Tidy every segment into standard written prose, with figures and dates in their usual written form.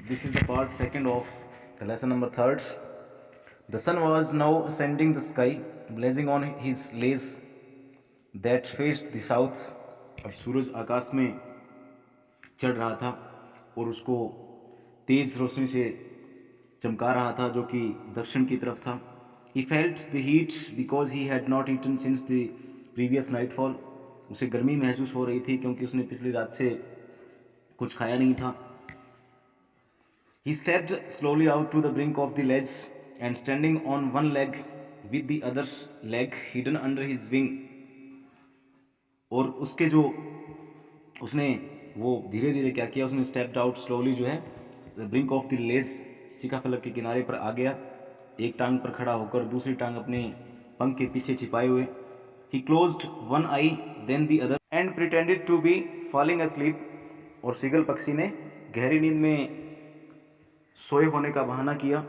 This is the part second of the lesson number third. The sun was now ascending the sky, blazing on his lace that faced the south. अब सूरज आकाश में चढ़ रहा था और उसको तेज रोशनी से चमका रहा था जो कि दक्षिण की तरफ था. He felt the heat because he had not eaten since the previous nightfall. उसे गर्मी महसूस हो रही थी क्योंकि उसने पिछली रात से कुछ खाया नहीं था. He stepped slowly out to the brink of the ledge and standing on one leg with the other leg hidden under his wing. और उसके जो उसने वो धीरे धीरे क्या किया, उसने स्टेप्ड आउट स्लोली जो है ब्रिंक ऑफ द लेज, शिखा फलक के किनारे पर आ गया, एक टांग पर खड़ा होकर दूसरी टांग अपने पंख के पीछे छिपाए हुए. He closed one eye then the other and pretended to be falling asleep. और सीगल पक्षी ने गहरी नींद में सोए होने का बहाना किया.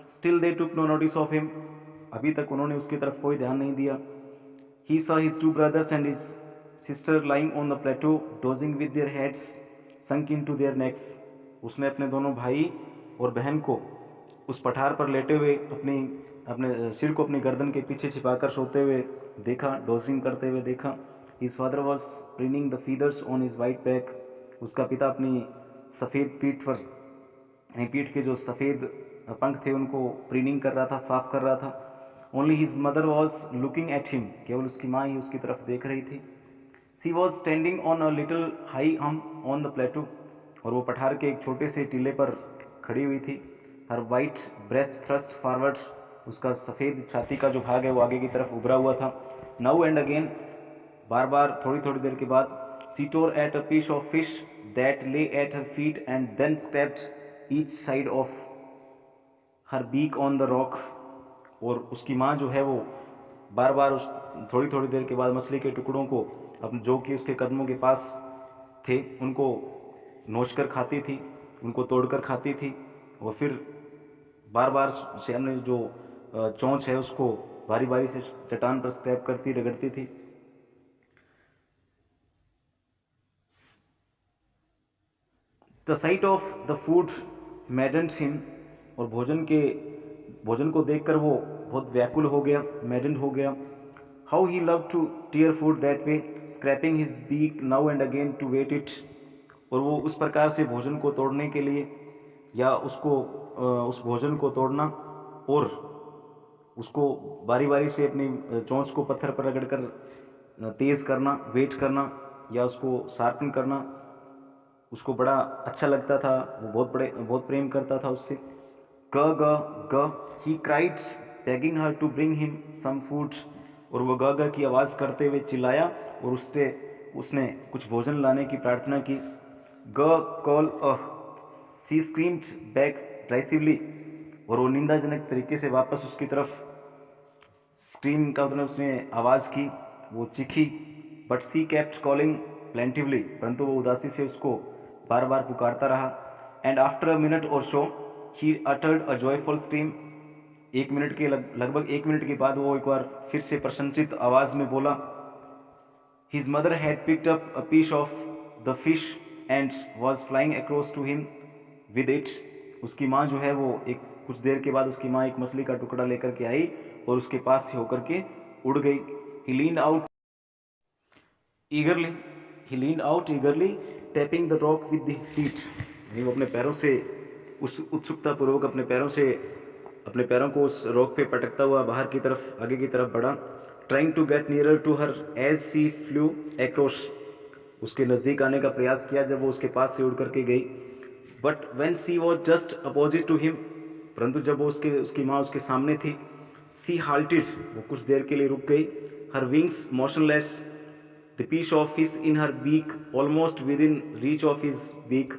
Still they took no notice of him. अभी तक उन्होंने उसकी तरफ कोई ध्यान नहीं दिया. He saw his two brothers and his sister lying on the plateau, dozing with their heads sunk into their necks. उसने अपने दोनों भाई और बहन को उस पठार पर लेटे हुए अपने सिर को अपनी गर्दन के पीछे छिपाकर सोते हुए देखा, डोजिंग करते हुए देखा. His father was preening the feathers on his white back. उसका पिता अपनी सफ़ेद पीठ पर, यानी पीठ के जो सफ़ेद पंख थे उनको प्रीनिंग कर रहा था, साफ कर रहा था. Only his mother was looking at him. केवल उसकी माँ ही उसकी तरफ देख रही थी. She was standing on a little high hump on the plateau. और वो पठार के एक छोटे से टीले पर खड़ी हुई थी. Her white breast thrust forward. उसका सफ़ेद छाती का जो भाग है वो आगे की तरफ उभरा हुआ था. Now and again, बार बार थोड़ी थोड़ी देर के बाद, she tore at a piece of fish that lay at her feet and then scraped each side of her beak on the rock. और उसकी माँ जो है वो बार बार उस थोड़ी थोड़ी देर के बाद मछली के टुकड़ों को जो कि उसके कदमों के पास थे उनको नोचकर खाती थी, उनको तोड़कर खाती थी. और फिर बार बार सामने जो चोंच है उसको बारी बारी से चट्टान पर स्क्रैप करती, रगड़ती थी. The sight of the food maddened him. और भोजन को देखकर वो बहुत व्याकुल हो गया, maddened हो गया. How he loved to tear food that way, scraping his beak now and again to wet it. और वो उस प्रकार से भोजन को तोड़ने के लिए या उस भोजन को तोड़ना और उसको बारी बारी से अपनी चोंच को पत्थर पर रगड़कर तेज़ करना, वेट करना या उसको शार्पन करना, उसको बड़ा अच्छा लगता था. वो बहुत प्रेम करता था उससे. ग ग ग, he cried begging her to bring him some food. और वो ग ग की आवाज़ करते हुए चिल्लाया और उसने कुछ भोजन लाने की प्रार्थना की. ग call uh, she screamed back derisively. और वो निंदाजनक तरीके से वापस उसकी तरफ स्क्रीम का मतलब उसने आवाज़ की, वो चीखी. But she kept calling plaintively. परंतु वो उदासी से उसको बार बार पुकारता रहा. एंड आफ्टर अ मिनट और सो ही uttered a joyful scream. लगभग एक मिनट के बाद वो एक बार फिर से प्रशंसित आवाज़ में बोला. His mother had picked up a piece of the fish and was flying across to him with it. उसकी माँ जो है वो कुछ देर के बाद उसकी माँ एक मछली का टुकड़ा लेकर के आई और उसके पास से होकर के उड़ गई. He leaned out eagerly, tapping the rock with his feet. वो अपने पैरों से उस उत्सुकता पूर्वक अपने पैरों को उस रॉक पे पटकता हुआ बाहर की तरफ, आगे की तरफ बढ़ा. Trying to get nearer to her as she flew across. उसके नज़दीक आने का प्रयास किया जब वो उसके पास से उड़ करके गई. But when she was just opposite to him, परंतु जब वो उसकी माँ उसके सामने थी, she halted. वो कुछ देर के लिए रुक गई. Her wings motionless, the piece of fish in her beak almost within reach of his beak.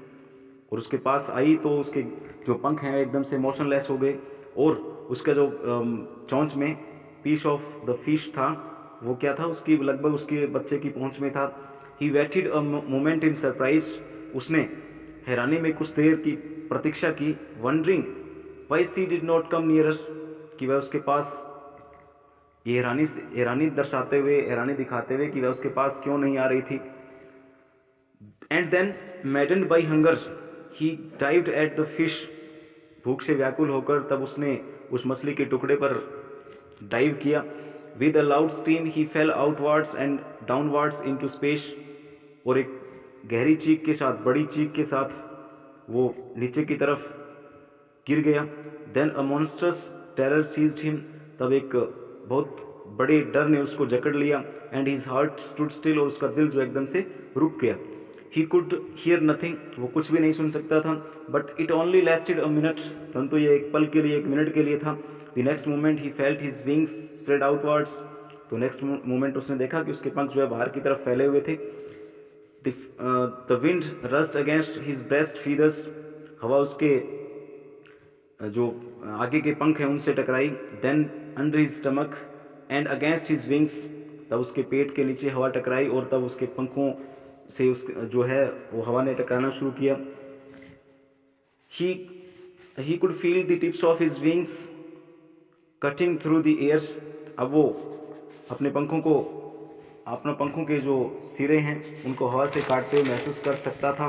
और उसके पास आई तो उसके जो पंख हैं एकदम से मोशनलेस हो गए और उसका जो चोंच में पीस ऑफ द फिश था वो क्या था, उसकी लगभग उसके बच्चे की पहुंच में था. He waited a moment in surprise. उसने हैरानी में कुछ देर की प्रतीक्षा की. Wondering why she did not come near us. कि वह उसके पास ये हैरानी दर्शाते हुए, हैरानी दिखाते हुए कि वह उसके पास क्यों नहीं आ रही थी. And then maddened by hunger he dived at the fish, भूख से व्याकुल होकर तब उसने उस मछली के टुकड़े पर डाइव किया। With a loud scream he fail outwards and downwards into space, और एक गहरी चीख के साथ, बड़ी चीख के साथ वो नीचे की तरफ गिर गया। देन अ मॉन्स्टरस टेरर सीज्ड हिम, तब एक बहुत बड़े डर ने उसको जकड़ लिया। And his heart stood still, और उसका दिल जो एकदम से रुक गया। ही कुड हियर नथिंग, वो कुछ भी नहीं सुन सकता था। But it only lasted a minute, परंतु ये एक पल के लिए, एक मिनट के लिए था। The next moment he felt his wings spread outwards, तो नेक्स्ट मोमेंट उसने देखा कि उसके पंख जो है बाहर की तरफ फैले हुए थे। The wind rushed against his breast feathers, हवा उसके जो आगे के पंख हैं उनसे टकराई। Then under his stomach and against his wings, तब उसके पेट के नीचे हवा टकराई और तब उसके पंखों से उस जो है वो हवा ने टकराना शुरू किया। He could feel the tips of his wings cutting through the airs, अब वो अपने पंखों के जो सिरे हैं उनको हवा से काटते हुए महसूस कर सकता था।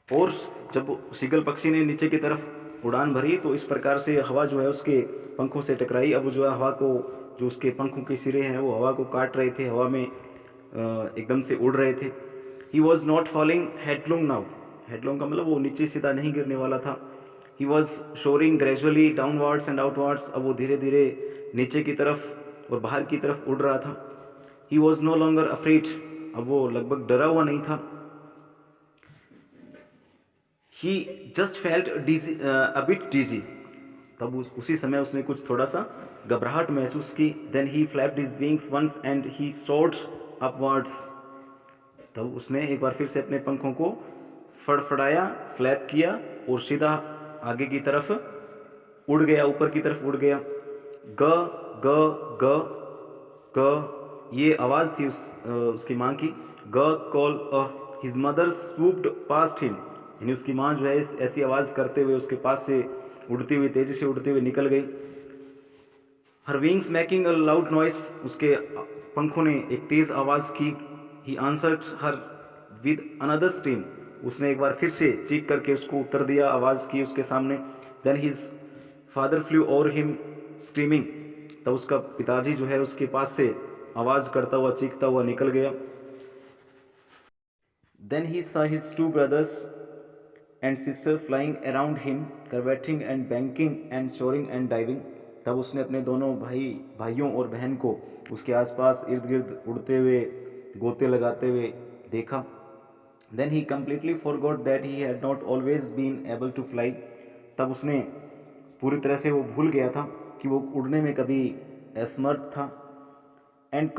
और जब सीगल पक्षी ने नीचे की तरफ उड़ान भरी तो इस प्रकार से हवा जो है उसके पंखों से टकराई। अब जो है हवा को, जो उसके पंखों के सिरे हैं वो हवा को काट रहे थे, हवा में एकदम से उड़ रहे थे। He was not falling headlong now, headlong का मतलब वो नीचे सीधा नहीं गिरने वाला था। He was shoring gradually downwards and outwards, अब वो धीरे धीरे नीचे की तरफ और बाहर की तरफ उड़ रहा था। He was no longer afraid, अब वो लगभग डरा हुआ नहीं था। He just felt a bit dizzy, तब उसी समय उसने कुछ थोड़ा सा घबराहट महसूस की। Then he flapped his wings once and he soared upwards, तब उसने एक बार फिर से अपने पंखों को फड़फड़ाया, फ्लैप किया और सीधा आगे की तरफ उड़ गया, ऊपर की तरफ उड़ गया। ग ग ग ग, ये आवाज़ थी उसकी माँ की। ग call his mother swooped past him, यानी उसकी माँ जो है ऐसी आवाज़ करते हुए उसके पास से उड़ती हुई, तेजी से उड़ते हुए निकल गई। हर wings making a loud noise, उसके पंखों ने एक तेज आवाज़ की। He answered her with another stream, उसने एक बार फिर से चीख करके उसको उत्तर दिया, आवाज़ की उसके सामने। Then his father flew over him screaming, तब उसका पिताजी जो है उसके पास से आवाज़ करता हुआ, चीखता हुआ निकल गया। Then he saw his two brothers and sister flying around him, curveting and banking and soaring and diving, तब उसने अपने दोनों भाइयों और बहन को उसके आसपास इर्द गिर्द उड़ते हुए, गोते लगाते हुए देखा। Then he completely forgot that he had not always been able to fly, तब उसने पूरी तरह से वो भूल गया था कि वो उड़ने में कभी असमर्थ था। And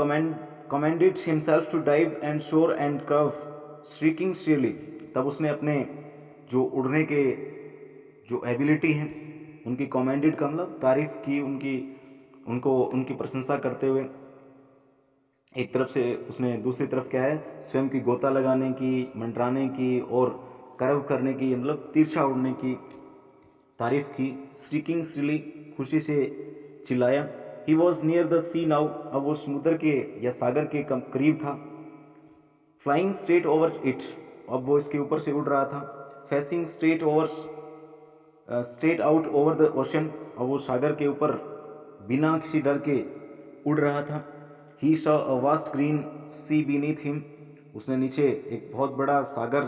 commanded himself to dive and soar and curve, shrieking shrilly, तब उसने अपने जो उड़ने के जो एबिलिटी हैं उनकी कमेंडेड का मतलब तारीफ की, उनकी प्रशंसा करते हुए। एक तरफ से उसने दूसरी तरफ क्या है, स्वयं की गोता लगाने की, मंडराने की और कर्व करने की, मतलब तिरछा उड़ने की तारीफ की। स्ट्रीकिंग श्रीली, खुशी से चिल्लाया। He was near the sea now, अब वो समुद्र के या सागर के करीब था। फ्लाइंग स्ट्रेट ओवर इट, अब वो इसके ऊपर से उड़ रहा था। Facing straight out over the ocean, अब वो सागर के ऊपर बिना किसी डर के उड़ रहा था। He saw a vast green sea beneath him, उसने नीचे एक बहुत बड़ा सागर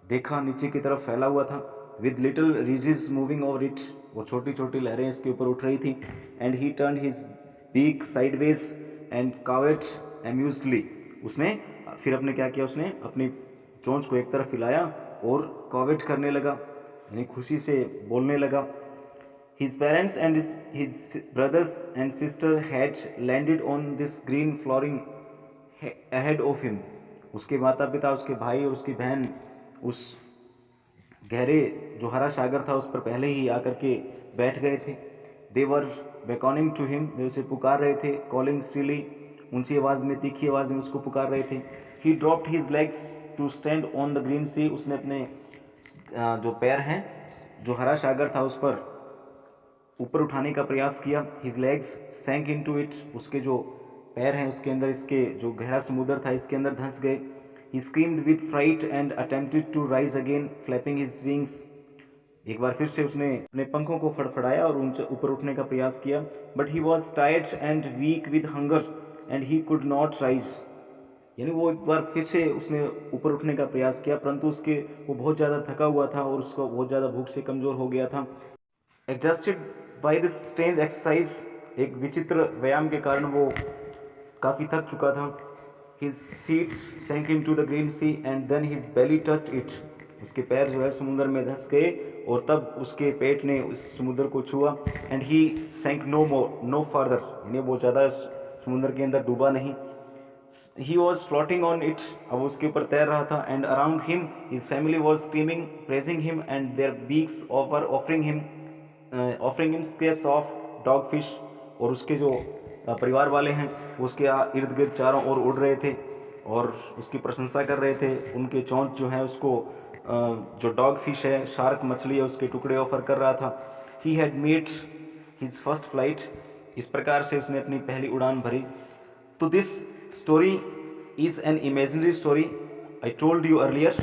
देखा, नीचे की तरफ फैला हुआ था। With little ridges moving over it, वो छोटी छोटी लहरें इसके ऊपर उठ रही थी। And he turn his beak sideways and cawed amusedly, उसने फिर अपने क्या किया, उसने अपनी चोंच को एक तरफ हिलाया और कावेट करने लगा, यानी खुशी से बोलने लगा। His parents and his brothers and sister had landed on this green flooring ahead of him, उसके माता पिता, उसके भाई और उसकी बहन उस गहरे जो हरा सागर था उस पर पहले ही आकर के बैठ गए थे। They were beckoning to him, वे उसे पुकार रहे थे। Calling shrilly, ऊंची आवाज़ में, तीखी आवाज़ में उसको पुकार रहे थे। He dropped his legs to stand on the green sea, उसने अपने जो पैर हैं, जो हरा सागर था उस पर ऊपर उठाने का प्रयास किया। His legs sank into it, उसके जो पैर हैं उसके अंदर, इसके जो गहरा समुद्र था इसके अंदर धंस गए। He screamed with fright and attempted to rise again, flapping his wings. एक बार फिर से उसने अपने पंखों को फड़फड़ाया और ऊपर उठने का प्रयास किया. But he was tired and weak with hunger and he could not rise. यानी वो एक बार फिर से उसने ऊपर उठने का प्रयास किया, परंतु वो बहुत ज़्यादा थका हुआ था और उसको बहुत ज़्यादा भूख से कमज़ोर हो गया था. Exhausted by this strange exercise, एक विचित्र व्यायाम के कारण वो काफ़ी थक चुका था. His feet sank into the green sea and then his belly touched it. उसके पैर जो है समुद्र में धंस गए और तब उसके पेट ने उस समुद्र को छुआ. And he sank no further, यानी वो ज़्यादा समुद्र के अंदर डूबा नहीं. He was floating on it, अब उसके ऊपर तैर रहा था. And around him his family was screaming, praising him, and their beaks were offering him scraps of dogfish. और उसके जो परिवार वाले हैं उसके इर्द गिर्द चारों ओर उड़ रहे थे और उसकी प्रशंसा कर रहे थे. उनके चोंच जो है उसको जो डॉग फिश है, शार्क मछली है, उसके टुकड़े ऑफर कर रहा था. He had made his first flight, इस प्रकार से उसने अपनी पहली उड़ान भरी. तो this story is an imaginary story I told you earlier.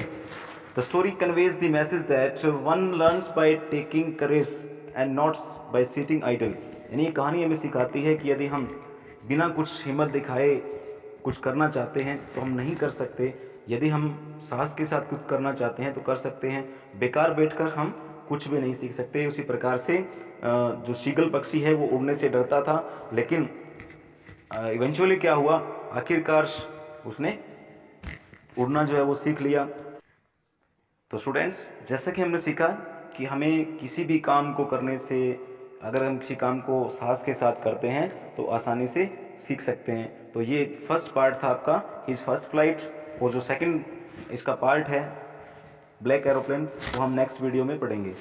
The story conveys the message that one learns by taking courage and not by sitting idle. यानी ये कहानी हमें सिखाती है कि यदि हम बिना कुछ हिम्मत दिखाए कुछ करना चाहते हैं तो हम नहीं कर सकते. यदि हम साहस के साथ कुछ करना चाहते हैं तो कर सकते हैं. बेकार बैठकर हम कुछ भी नहीं सीख सकते. उसी प्रकार से जो शीगल पक्षी है वो उड़ने से डरता था, लेकिन इवेंचुअली क्या हुआ, आखिरकार उसने उड़ना जो है वो सीख लिया. तो स्टूडेंट्स, जैसा कि हमने सीखा कि हमें किसी भी काम को करने से, अगर हम किसी काम को साहस के साथ करते हैं तो आसानी से सीख सकते हैं. तो ये फर्स्ट पार्ट था आपका हिज फर्स्ट फ्लाइट, और जो सेकंड इसका पार्ट है ब्लैक एरोप्लेन वो हम नेक्स्ट वीडियो में पढ़ेंगे.